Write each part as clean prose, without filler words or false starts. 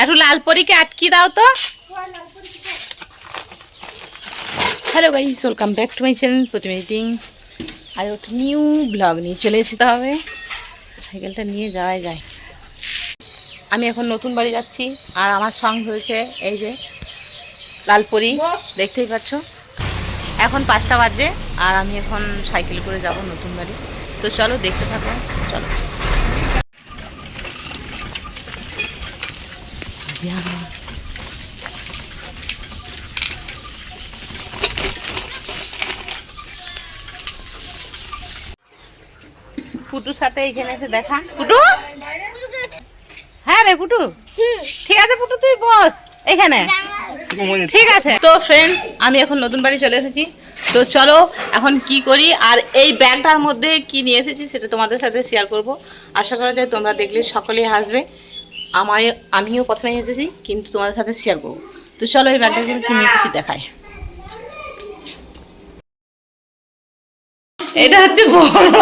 একটু লালপরিকে আটকে দাও তো। Hello guys, welcome back to my channel প্রতি মিটিং। আর একটা নিউ ব্লগ নিয়ে চলে এসেতে হবে। সাইকেলটা নিয়ে যাওয়াই যায়। আমি এখন নতুন বাড়ি যাচ্ছি আর আমার সঙ্গ হয়েছে এই যে লালপরি, দেখতেই পাচ্ছ। এখন 5টা বাজে আর আমি এখন সাইকেল করে যাব নতুন বাড়ি। তো চলো দেখতে থাকো, চলো। ফুটুর সাথে এইখানে এসে দেখা। ফুটু, হ্যাঁ রে ফুটু, ঠিক আছে ফুটু তুই বস এখানে, ঠিক আছে। তো ফ্রেন্ডস, আমি এখন নতুন বাড়ি চলে এসেছি। তো চলো এখন কি করি, আর এই ব্যাগটার মধ্যে কি নিয়ে এসেছি সেটা তোমাদের সাথে শেয়ার করব। আশা করা যায় তোমরা দেখলে সকলেই হাসবে। আমিও প্রথমে এসেছি কিন্তু তোমাদের সাথে শেয়ার করবো। তো চলো এই ব্যাগটা কি নিয়ে এসেছি দেখাই। এটা হচ্ছে বরফ,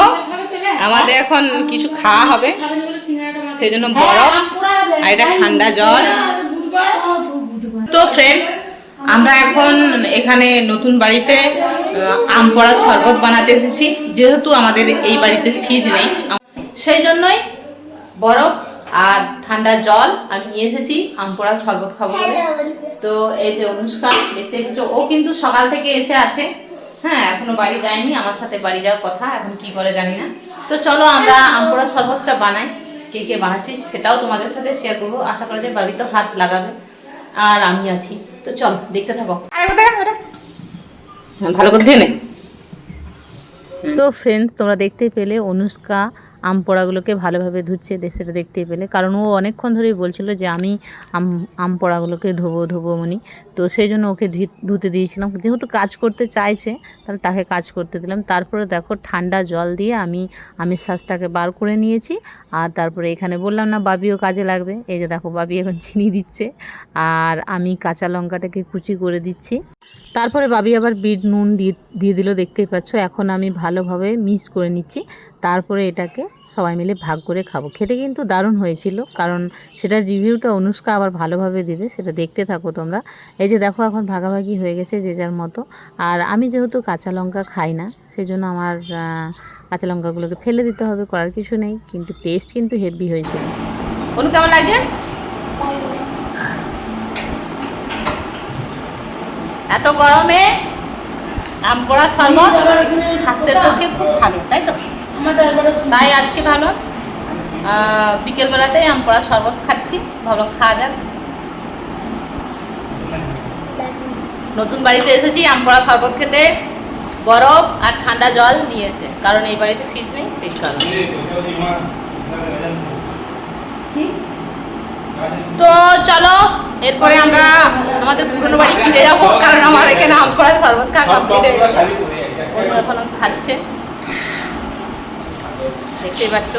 আমাদের এখন কিছু খাওয়া হবে সেই জন্য বরফ, আর এটা ঠান্ডা জল। তো ফ্রেন্ড, আমরা এখন এখানে নতুন বাড়িতে আম পোড়া শরবত বানাতে এসেছি। যেহেতু আমাদের এই বাড়িতে ফ্রিজ নেই সেই জন্যই বরফ আর ঠান্ডা জল আমি নিয়ে এসেছি আম পোড়া শরবত খাবো বলে। তো এই যে অনুষ্কা দেখতে একটু, ও কিন্তু সকাল থেকে এসে আছে। হ্যাঁ, এখনো বাড়ি যায়নি, আমার সাথে বাড়ি যাওয়ার কথা, এখন কি করে জানি না। তো চলো আমরা আম পোড়া শরবতটা বানাই। কে কে বানাচ্ছি সেটাও তোমাদের সাথে শেয়ার করবো। আশা করি যে বাড়িতে হাত লাগাবে আর আমি আছি। তো চলো দেখতে থাকো, ভালো করে ধুয়ে নে। তো ফ্রেন্ডস, তোমরা দেখতেই পেলে অনুষ্কা আম পোড়াগুলোকে ভালোভাবে ধুচ্ছে, সেটা দেখতেই পেলে। কারণ ও অনেকক্ষণ ধরেই বলছিল যে আমি আম পোড়াগুলোকে ধোবো মনি। তো সেই জন্য ওকে ধুতে দিয়েছিলাম। যেহেতু কাজ করতে চাইছে তাহলে তাকে কাজ করতে দিলাম। তারপরে দেখো ঠান্ডা জল দিয়ে আমি আমের শ্বাসটাকে বার করে নিয়েছি। আর তারপরে এখানে বললাম না বাবিও কাজে লাগবে, এই যে দেখো বাবি এখন চিনি দিচ্ছে আর আমি কাঁচা লঙ্কাটাকে কুচি করে দিচ্ছি। তারপরে বাবি আবার বিট নুন দিয়ে দিল, দেখতেই পাচ্ছ। এখন আমি ভালোভাবে মিক্স করে নিচ্ছি, তারপরে এটাকে সবাই মিলে ভাগ করে খাবো। খেতে কিন্তু দারুণ হয়েছিল, কারণ সেটার রিভিউটা অনুষ্কা আবার ভালোভাবে দেবে, সেটা দেখতে থাকো তোমরা। এই যে দেখো এখন ভাগাভাগি হয়ে গেছে যে যার মতো। আর আমি যেহেতু কাঁচা লঙ্কা খাই না সেই জন্য আমার কাঁচা লঙ্কাগুলোকে ফেলে দিতে হবে, করার কিছু নেই। কিন্তু টেস্ট কিন্তু হেভি হয়েছিল। অনু কেমন লাগছে? এত গরমে আম পোড়া শরবত স্বাস্থ্যের পক্ষে খুব ভালো, তাই তো? তাই আজকে ভালো বিকেলবেলাতেই আম পোড়া শরবত খাচ্ছি, ভালো খাওয়া যাক। নতুন বাড়িতে এসেছি আম পোড়া শরবত খেতে, বরফ আর ঠান্ডা জল নিয়ে এসে, কারণ এই বাড়িতে ফ্রিজ নেই সেই কারণে। তো চলো এরপরে আমরা আমাদের পুরনো বাড়ি ফিরে যাবো, কারণ আমার এখানে আম পোড়া শরবত খাওয়া কমপ্লিট হয়ে গেছে। অন্য এখন খাচ্ছে, দেখতেই পাচ্ছ।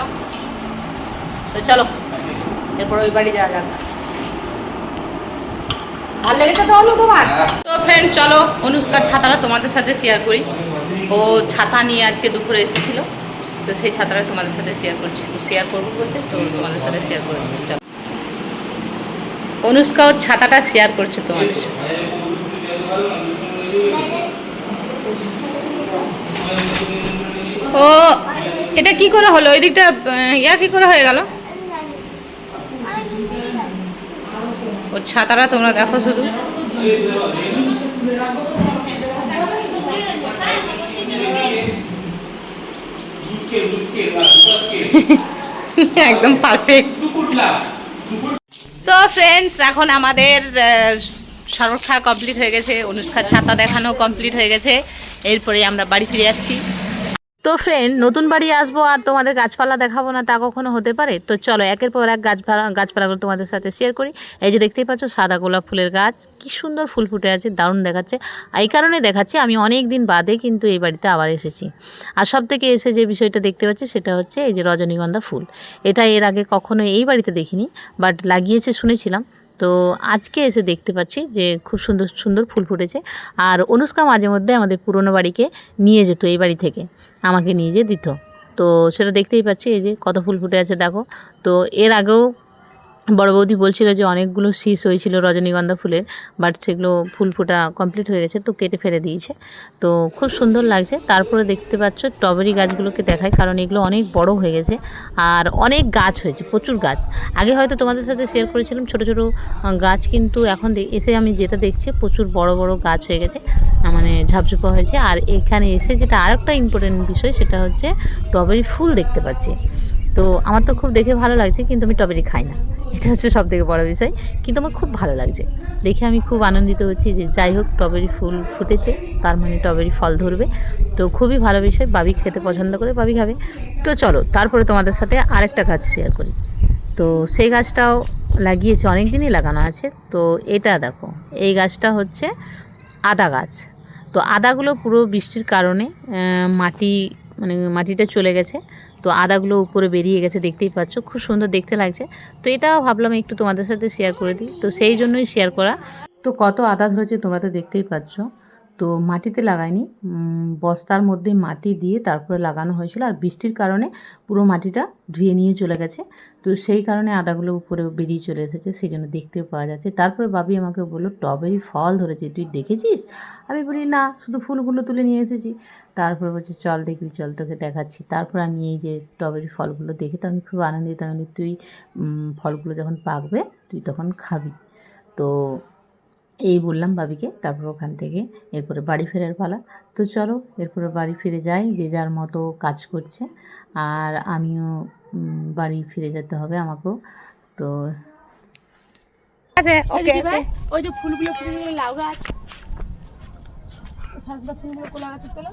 তো চলো এরপর ওই বাড়ি যাওয়া যাক। ভালো লেগেছে তো অনু তোমার? তো ফ্রেন্ড চলো অনুষ্কার ছাতাটা তোমাদের সাথে শেয়ার করি। ও ছাতা নিয়ে আজকে দুপুরে এসেছিলো, তো সেই ছাতাটা তোমাদের সাথে শেয়ার করবো বলছে, তো তোমাদের সাথে শেয়ার করে দিচ্ছি। চলো অনুষ্কা ওর ছাতাটা শেয়ার করছে তোমাদের সাথে। ও এটা কি করে হলো? ওই দিকটা কি করে হয়ে গেল? ওর ছাতাটা তোমরা দেখো শুধু। একদম পারফেক্ট। তো ফ্রেন্ডস, এখন আমাদের শরবত খাওয়া কমপ্লিট হয়ে গেছে, অনুষ্কার ছাতা দেখানো কমপ্লিট হয়ে গেছে। এরপরে আমরা বাড়ি ফিরে যাচ্ছি। তো ফ্রেন্ড, নতুন বাড়ি আসবো আর তোমাদের গাছপালা দেখাবো না, তা কখনো হতে পারে? তো চলো একের পর এক গাছপালাগুলো তোমাদের সাথে শেয়ার করি। এই যে দেখতেই পাচ্ছ সাদা গোলাপ ফুলের গাছ, কি সুন্দর ফুল ফুটে আছে, দারুণ দেখাচ্ছে। এই কারণে দেখাচ্ছি আমি অনেক দিন বাদে কিন্তু এই বাড়িতে আবার এসেছি। আর সব থেকে এসে যে বিষয়টা দেখতে পাচ্ছি সেটা হচ্ছে এই যে রজনীগন্ধা ফুল। এটা এর আগে কখনো এই বাড়িতে দেখিনি, বাট লাগিয়েছে শুনেছিলাম। তো আজকে এসে দেখতে পাচ্ছি যে খুব সুন্দর সুন্দর ফুল ফুটেছে। আর অনুষ্কা মাঝে মধ্যে আমাদের পুরনো বাড়িকে নিয়ে যেত, এই বাড়ি থেকে আমাকে নিয়ে যেয়ে দিত। তো সেটা দেখতেই পাচ্ছি, এই যে কত ফুল ফুটে আছে দেখো। তো এর আগেও বড় বৌদি বলছিল যে অনেকগুলো শীষ হয়েছিল রজনীগন্ধা ফুলের, বাট সেগুলো ফুল ফোটা কমপ্লিট হয়ে গেছে, তো কেটে ফেলে দিয়েছে। তো খুব সুন্দর লাগছে। তারপরে দেখতে পাচ্ছ স্ট্রবেরি গাছগুলোকে দেখায়, কারণ এগুলো অনেক বড় হয়ে গেছে আর অনেক গাছ হয়েছে, প্রচুর গাছ। আগে হয়তো তোমাদের সাথে শেয়ার করেছিলাম ছোট ছোট গাছ, কিন্তু এখন এসে আমি যেটা দেখছি প্রচুর বড় বড় গাছ হয়ে গেছে, মানে ঝাপঝুপা হয়েছে। আর এখানে এসে যেটা আরেকটা ইম্পর্টেন্ট বিষয়, সেটা হচ্ছে স্ট্রবেরি ফুল দেখতে পাচ্ছি। তো আমার তো খুব দেখে ভালো লাগছে, কিন্তু আমি স্ট্রবেরি খাই না, এটা হচ্ছে সবথেকে বড় বিষয়। কিন্তু আমার খুব ভালো লাগছে দেখে, আমি খুব আনন্দিত হচ্ছি যে যাই হোক স্ট্রবেরি ফুল ফুটেছে, তার মানে স্ট্রবেরি ফল ধরবে। তো খুবই ভালো বিষয়, বাবি খেতে পছন্দ করে, বাবি খাবে। তো চলো তারপরে তোমাদের সাথে আরেকটা গাছ শেয়ার করি। তো সেই গাছটাও লাগিয়েছে, অনেক দিনই লাগানো আছে। তো এটা দেখো, এই গাছটা হচ্ছে আদা গাছ। তো আদাগুলো পুরো বৃষ্টির কারণে মাটি, মানে মাটিটা চলে গেছে, তো আদাগুলো উপরে বেরিয়ে গেছে, দেখতেই পাচ্ছ, খুব সুন্দর দেখতে লাগছে। তো এটাও ভাবলাম একটু তোমাদের সাথে শেয়ার করে দিই, তো সেই জন্যই শেয়ার করা। তো কত আদা ধরেছে তোমরা তো দেখতেই পাচ্ছ। তো মাটিতে লাগাইনি, বস্তার মধ্যে মাটি দিয়ে তারপরে লাগানো হয়েছিল, আর বৃষ্টির কারণে পুরো মাটিটা ধুয়ে নিয়ে চলে গেছে। তো সেই কারণে আদাগুলো উপরে বেরিয়ে চলে এসেছে, সেই জন্য দেখতেও পাওয়া যাচ্ছে। তারপরে বাবি আমাকে বললো স্ট্রবেরি ফল ধরেছে, তুই দেখেছিস? আমি বলি না, শুধু ফুলগুলো তুলে নিয়ে এসেছি। তারপরে বলছে চল দেখবি, চল তোকে দেখাচ্ছি। তারপর আমি এই যে স্ট্রবেরি ফলগুলো দেখে তো আমি খুব আনন্দিত। আমি তুই ফলগুলো যখন পাকবে তুই তখন খাবি। তো এই বললাম বাবিকে। তারপর ওখান থেকে এরপরে বাড়ি ফেরার পালা। তো চলো এরপরে বাড়ি ফিরে যাই, যে যার মতো কাজ করছে, আর আমিও বাড়ি ফিরে যেতে হবে আমাকেও। তো ওকে, ওই যে ফুলগুলো ফুলগুলো লাউ গাছ, ফুলগুলো কোলা গাছের তলা